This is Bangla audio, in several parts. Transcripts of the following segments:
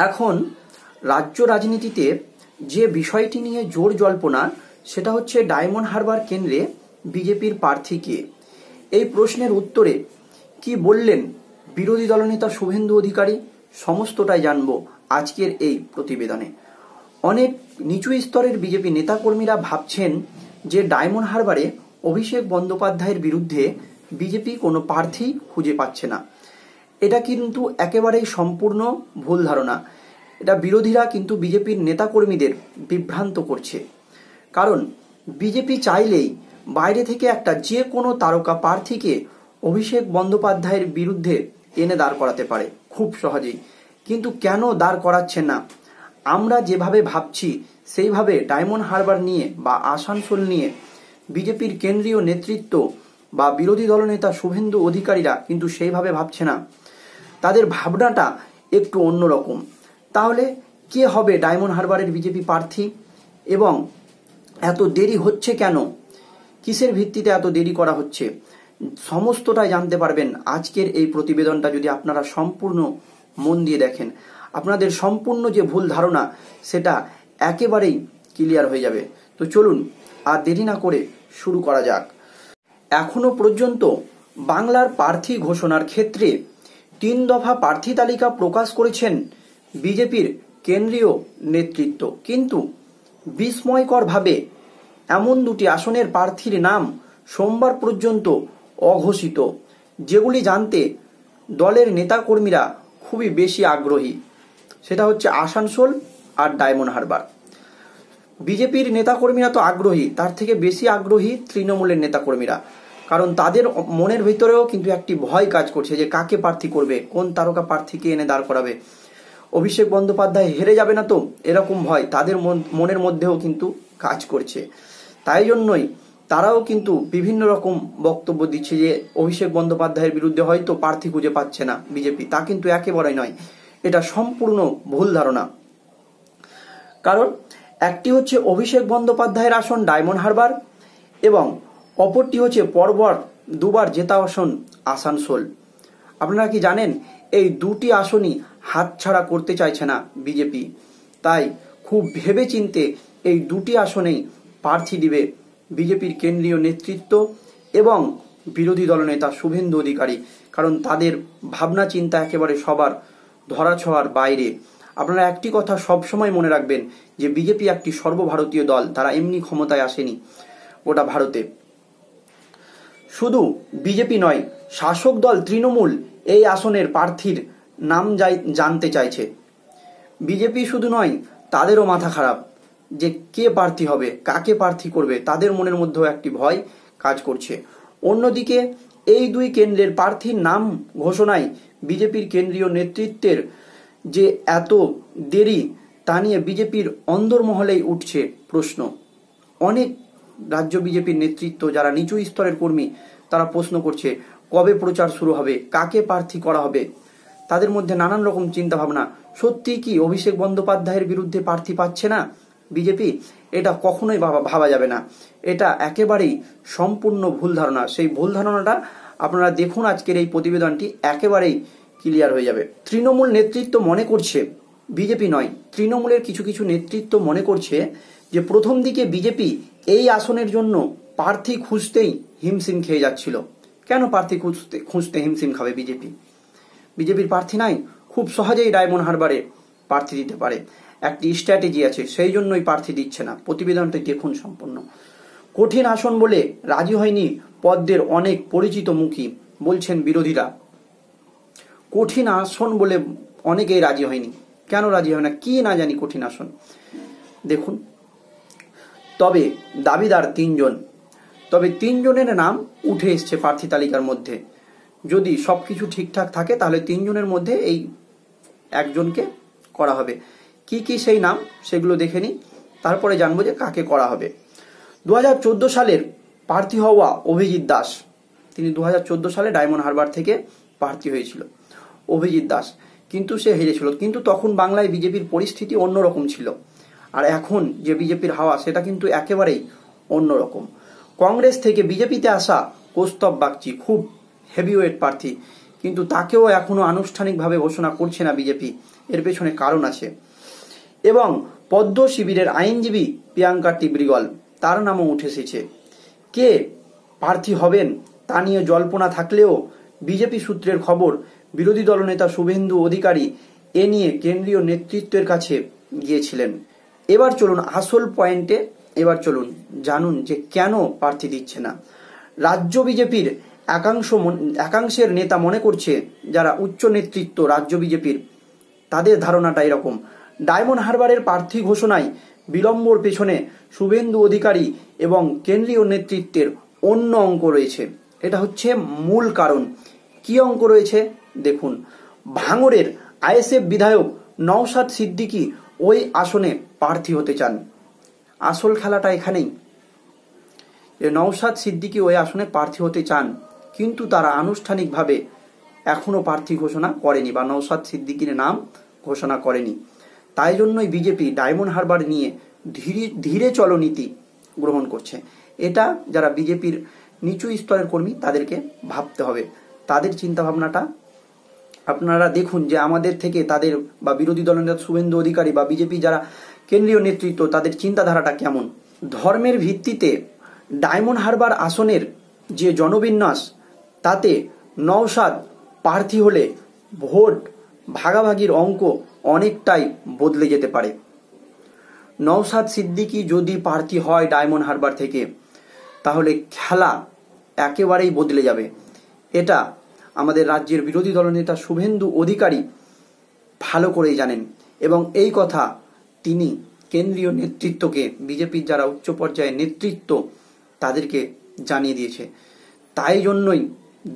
এখন রাজ্য রাজনীতিতে যে বিষয়টি নিয়ে জোর জল্পনা সেটা হচ্ছে ডায়মন্ড হারবার কেন্দ্রে বিজেপির প্রার্থী কে। এই প্রশ্নের উত্তরে কি বললেন বিরোধী দলনেতা শুভেন্দু অধিকারী সমস্তটাই জানবো আজকের এই প্রতিবেদনে। অনেক নিচু স্তরের বিজেপি নেতাকর্মীরা ভাবছেন যে ডায়মন্ড হারবারে অভিষেক বন্দ্যোপাধ্যায়ের বিরুদ্ধে বিজেপি কোনো প্রার্থী খুঁজে পাচ্ছে না। এটা কিন্তু একেবারেই সম্পূর্ণ ভুল ধারণা। এটা বিরোধীরা কিন্তু বিজেপির নেতাকর্মীদের বিভ্রান্ত করছে। কারণ বিজেপি চাইলেই বাইরে থেকে একটা যে কোনো তারকা প্রার্থীকে অভিষেক বন্দ্যোপাধ্যায়ের বিরুদ্ধে এনে দাঁড় করাতে পারে খুব সহজেই, কিন্তু কেন দাঁড় করাচ্ছে না? আমরা যেভাবে ভাবছি সেইভাবে ডায়মন্ড হারবার নিয়ে বা আসানসোল নিয়ে বিজেপির কেন্দ্রীয় নেতৃত্ব বা বিরোধী দলনেতা শুভেন্দু অধিকারীরা কিন্তু সেইভাবে ভাবছে না। তাদের ভাবনাটা একটু অন্যরকম। তাহলে কে হবে ডায়মন্ড হারবারের বিজেপি প্রার্থী এবং এত দেরি হচ্ছে কেন, কিসের ভিত্তিতে এত দেরি করা হচ্ছে, সমস্তটাই জানতে পারবেন আজকের এই প্রতিবেদনটা যদি আপনারা সম্পূর্ণ মন দিয়ে দেখেন। আপনাদের সম্পূর্ণ যে ভুল ধারণা সেটা একেবারেই ক্লিয়ার হয়ে যাবে। তো চলুন আর দেরি না করে শুরু করা যাক। এখনো পর্যন্ত বাংলার প্রার্থী ঘোষণার ক্ষেত্রে 3 দফা প্রার্থী তালিকা প্রকাশ করেছেন বিজেপির কেন্দ্রীয় নেতৃত্ব, কিন্তু বিস্ময়করভাবে এমন 2টি আসনের প্রার্থীর নাম সোমবার পর্যন্ত অঘোষিত, যেগুলি জানতে দলের নেতাকর্মীরা খুবই বেশি আগ্রহী। সেটা হচ্ছে আসানসোল আর ডায়মন্ড হারবার। বিজেপির নেতাকর্মীরা তো আগ্রহী, তার থেকে বেশি আগ্রহী তৃণমূলের নেতাকর্মীরা। কারণ তাদের মনের ভিতরেও কিন্তু একটি ভয় কাজ করছে যে কাকে প্রার্থী করবে, কোন তারকা প্রার্থীকে এনে দাঁড় করাবে, অভিষেক বন্দ্যোপাধ্যায় হেরে যাবে না তো, এরকম ভয় তাদের মনের মধ্যেও কিন্তু কাজ করছে। তাই জন্যই তারাও কিন্তু বিভিন্ন রকম বক্তব্য দিচ্ছে যে অভিষেক বন্দ্যোপাধ্যায়ের বিরুদ্ধে হয়তো প্রার্থী খুঁজে পাচ্ছে না বিজেপি। তা কিন্তু একেবারেই নয়, এটা সম্পূর্ণ ভুল ধারণা। কারণ একটি হচ্ছে অভিষেক বন্দ্যোপাধ্যায়ের আসন ডায়মন্ড হারবার এবং অপরটি হচ্ছে পরপর 2বার জেতা আসন আসানসোল। আপনারা কি জানেন এই 2টি আসনই হাতছাড়া করতে চাইছে না বিজেপি। তাই খুব ভেবেচিন্তে এই 2টি আসনেই প্রার্থী দিবে বিজেপির কেন্দ্রীয় নেতৃত্ব এবং বিরোধী দলনেতা শুভেন্দু অধিকারী। কারণ তাদের ভাবনা চিন্তা একেবারে সবার ধরাছোঁয়ার বাইরে। আপনারা একটি কথা সবসময় মনে রাখবেন যে বিজেপি একটি সর্বভারতীয় দল, তারা এমনি ক্ষমতায় আসেনি গোটা ভারতে। শুধু বিজেপি নয়, শাসক দল তৃণমূল এই আসনের প্রার্থীর নাম জানতে চাইছে। বিজেপি শুধু নয়, তাদেরও মাথা খারাপ যে কে প্রার্থী হবে, কাকে প্রার্থী করবে, তাদের মনের মধ্যেও একটি ভয় কাজ করছে। অন্যদিকে এই 2 কেন্দ্রের প্রার্থীর নাম ঘোষণায় বিজেপির কেন্দ্রীয় নেতৃত্বের যে এত দেরি তা নিয়ে বিজেপির অন্দরমহলেই উঠছে প্রশ্ন। অনেক রাজ্য বিজেপির নেতৃত্ব যারা নিচু স্তরের কর্মী তারা প্রশ্ন করছে কবে প্রচার শুরু হবে, কাকে প্রার্থী করা হবে। তাদের মধ্যে নানান রকম চিন্তা ভাবনা। সত্যি কি অভিষেক বন্দ্যোপাধ্যায়ের বিরুদ্ধে প্রার্থী পাচ্ছে না বিজেপি? এটা কখনোই ভাবা যাবে না। এটা একেবারেই সম্পূর্ণ ভুল ধারণা। সেই ভুল ধারণাটা আপনারা দেখুন আজকের এই প্রতিবেদনটি, একেবারেই ক্লিয়ার হয়ে যাবে। তৃণমূল নেতৃত্ব মনে করছে, বিজেপি নয়, তৃণমূলের কিছু কিছু নেতৃত্ব মনে করছে যে প্রথম দিকে বিজেপি এই আসনের জন্য প্রার্থী খুঁজতেই হিমশিম খেয়ে যাচ্ছিল। কেন প্রার্থী খুঁজতে হিমশিম খাবে বিজেপি? বিজেপির প্রার্থী নাই, খুব সহজেই ডায়মন্ড হারবারে প্রার্থী দিতে পারে। একটি স্ট্র্যাটেজি আছে, সেই জন্যই প্রার্থী দিচ্ছে না। প্রতিবেদনটি দেখুন সম্পূর্ণ। কঠিন আসন বলে রাজি হয়নি পদ্মের অনেক পরিচিত মুখী, বলছেন বিরোধীরা। কঠিন আসন বলে অনেকেই রাজি হয়নি। কেন রাজি হয় না, কি না জানি কঠিন আসন। দেখুন, তবে দাবিদার 3 জন। তবে 3 জনের নাম উঠে এসছে প্রার্থী তালিকার মধ্যে। যদি সবকিছু ঠিকঠাক থাকে তাহলে 3 জনের মধ্যে এই একজনকে করা হবে। কি কি সেই নাম সেগুলো দেখে নিই, তারপরে জানবো যে কাকে করা হবে। 2014 সালের প্রার্থী হওয়া অভিজিৎ দাস, তিনি 2014 সালে ডায়মন্ড হারবার থেকে প্রার্থী হয়েছিল অভিজিৎ দাস, কিন্তু সে হেরেছিল। কিন্তু তখন বাংলায় বিজেপির পরিস্থিতি অন্যরকম ছিল। আর এখন যে বিজেপির হাওয়া সেটা কিন্তু একেবারেই অন্যরকম। কংগ্রেস থেকে বিজেপিতে আসা কৌস্তব বাগচি খুব হেভিওয়েট প্রার্থী, কিন্তু তাকেও এখনো আনুষ্ঠানিকভাবে ঘোষণা করছে না বিজেপি। এর পেছনে কারণ আছে। এবং পদ্ম শিবিরের আইনজীবী প্রিয়াঙ্কা টিবরিগল, তার নামও উঠে এসেছে। কে প্রার্থী হবেন তা নিয়ে জল্পনা থাকলেও বিজেপি সূত্রের খবর, বিরোধী দলনেতা শুভেন্দু অধিকারী এ নিয়ে কেন্দ্রীয় নেতৃত্বের কাছে গিয়েছিলেন। এবার চলুন আসল পয়েন্টে, এবার চলুন জানুন যে কেন প্রার্থী দিচ্ছে না। রাজ্য বিজেপির একাংশের নেতা মনে করছে, যারা উচ্চ নেতৃত্ব রাজ্য বিজেপির, তাদের ধারণাটা এরকম, ডায়মন্ড হারবারের প্রার্থী ঘোষণায় বিলম্বর পেছনে শুভেন্দু অধিকারী এবং কেন্দ্রীয় নেতৃত্বের অন্য অঙ্ক রয়েছে। এটা হচ্ছে মূল কারণ। কি অঙ্ক রয়েছে দেখুন। ভাঙড়ের আইএসএফ বিধায়ক নওশাদ সিদ্দিকী ওই আসনে প্রার্থী হতে চান। আসল খেলাটা এখানেই, যে নওশাদ সিদ্দিকী ওই আসনে প্রার্থী হতে চান, কিন্তু তারা আনুষ্ঠানিকভাবে এখনো প্রার্থী ঘোষণা করেনি বা নওশাদ সিদ্দিকীর নাম ঘোষণা করেনি। তাই জন্যই বিজেপি ডায়মন্ড হারবার নিয়ে ধীরে চলো নীতি গ্রহণ করছে। এটা যারা বিজেপির নিচু স্তরের কর্মী তাদেরকে ভাবতে হবে। তাদের চিন্তাভাবনাটা আপনারা দেখুন, যে আমাদের থেকে তাদের বা বিরোধী দলনেতা শুভেন্দু অধিকারী বা বিজেপি যারা কেন্দ্রীয় নেতৃত্ব, তাদের চিন্তাধারাটা কেমন। ধর্মের ভিত্তিতে ডায়মন্ড হারবার আসনের যে জনবিন্যাস, তাতে নওশাদ প্রার্থী হলে ভোট ভাগাভাগির অঙ্ক অনেকটাই বদলে যেতে পারে। নওশাদ সিদ্দিকী যদি প্রার্থী হয় ডায়মন্ড হারবার থেকে, তাহলে খেলা একেবারেই বদলে যাবে। এটা আমাদের রাজ্যের বিরোধী দলনেতা শুভেন্দু অধিকারী ভালো করেই জানেন, এবং এই কথা তিনি কেন্দ্রীয় নেতৃত্বকে, বিজেপির যারা উচ্চ পর্যায়ের নেতৃত্ব, তাদেরকে জানিয়ে দিয়েছে। তাই জন্যই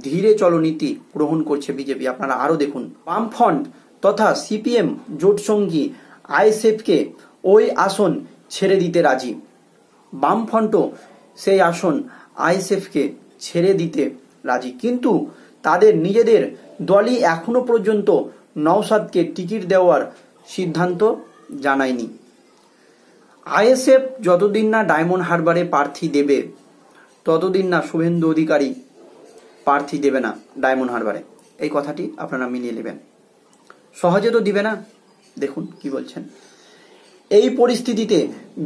ধীরে চলো নীতি গ্রহণ করছে বিজেপি। আপনারা আরো দেখুন, বামফ্রন্ট তথা সিপিএম জোটসঙ্গী আইএসএফকে ওই আসন ছেড়ে দিতে রাজি। বামফ্রন্টও সেই আসন আইএসএফকে ছেড়ে দিতে রাজি, কিন্তু তাদের নিজেদের দলই এখনো পর্যন্ত নওশাদকে টিকিট দেওয়ার সিদ্ধান্ত জানায়নি। আইএসএফ যতদিন না ডায়মন্ড হারবারে প্রার্থী দেবে, ততদিন না শুভেন্দু অধিকারী প্রার্থী দেবে না ডায়মন্ড হারবারে। এই কথাটি আপনারা মিলিয়ে নেবেন। সহজে তো দিবে না, দেখুন কি বলছেন। এই পরিস্থিতিতে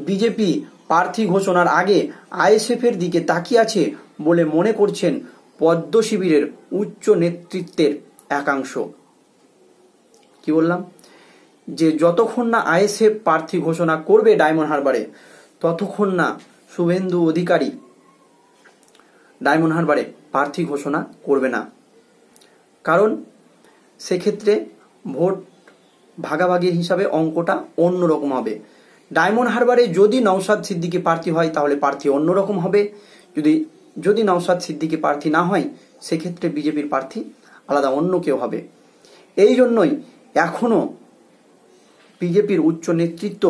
বিজেপি প্রার্থী ঘোষণার আগে আইএসএফ এর দিকে তাকিয়ে আছে বলে মনে করছেন পদ্ম শিবিরের উচ্চ নেতৃত্বের একাংশ। কি বললাম, যে যতক্ষণ না আইএসএফ প্রার্থী ঘোষণা করবে ডায়মন্ড হারবারে, ততক্ষণ না শুভেন্দু অধিকারী ডায়মন্ড হারবারে প্রার্থী ঘোষণা করবে না। কারণ সেক্ষেত্রে ভোট ভাগাভাগির হিসাবে অঙ্কটা অন্যরকম হবে। ডায়মন্ড হারবারে যদি নওশাদ সিদ্দিকী প্রার্থী হয়, তাহলে প্রার্থী অন্যরকম হবে। যদি নওশাদ সিদ্দিকী প্রার্থী না হয়, সেক্ষেত্রে বিজেপির প্রার্থী আলাদা অন্য কেউ হবে। এই জন্যই এখনো বিজেপির উচ্চ নেতৃত্ব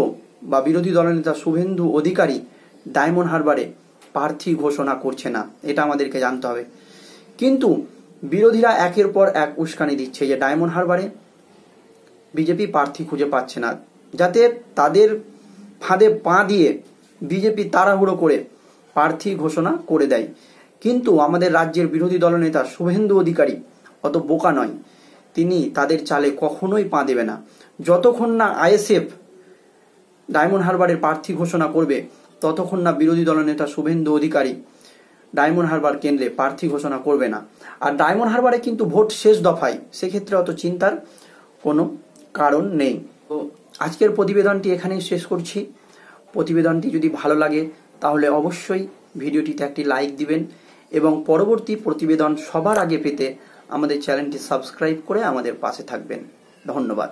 বা বিরোধী দলনেতা শুভেন্দু অধিকারী ডায়মন্ড হারবারে প্রার্থী ঘোষণা করছে না। এটা আমাদেরকে জানতে হবে। কিন্তু বিরোধীরা একের পর এক উস্কানি দিচ্ছে যে ডায়মন্ড হারবারে বিজেপি প্রার্থী খুঁজে পাচ্ছে না, যাতে তাদের ফাঁদে পা দিয়ে বিজেপি তাড়াহুড়ো করে প্রার্থী ঘোষণা করে দেয়। কিন্তু আমাদের রাজ্যের বিরোধী দলনেতা শুভেন্দু অধিকারী অত বোকা নয়, তিনি তাদের চালে কখনোই পা দেবে না। যতক্ষণ না আইএসএফ ডায়মন্ড হারবারের প্রার্থী ঘোষণা করবে, ততক্ষণ না বিরোধী দলনেতা শুভেন্দু অধিকারী ডায়মন্ড হারবার কেন্দ্রে প্রার্থী ঘোষণা করবে না। আর ডায়মন্ড হারবারে কিন্তু ভোট শেষ দফায়, সেক্ষেত্রে অত চিন্তার কোনো কারণ নেই। তো আজকের প্রতিবেদনটি এখানেই শেষ করছি। প্রতিবেদনটি যদি ভালো লাগে তাহলে অবশ্যই ভিডিওটিতে একটি লাইক দিবেন, এবং পরবর্তী প্রতিবেদন সবার আগে পেতে আমাদের চ্যানেলটি সাবস্ক্রাইব করে আমাদের পাশে থাকবেন। ধন্যবাদ।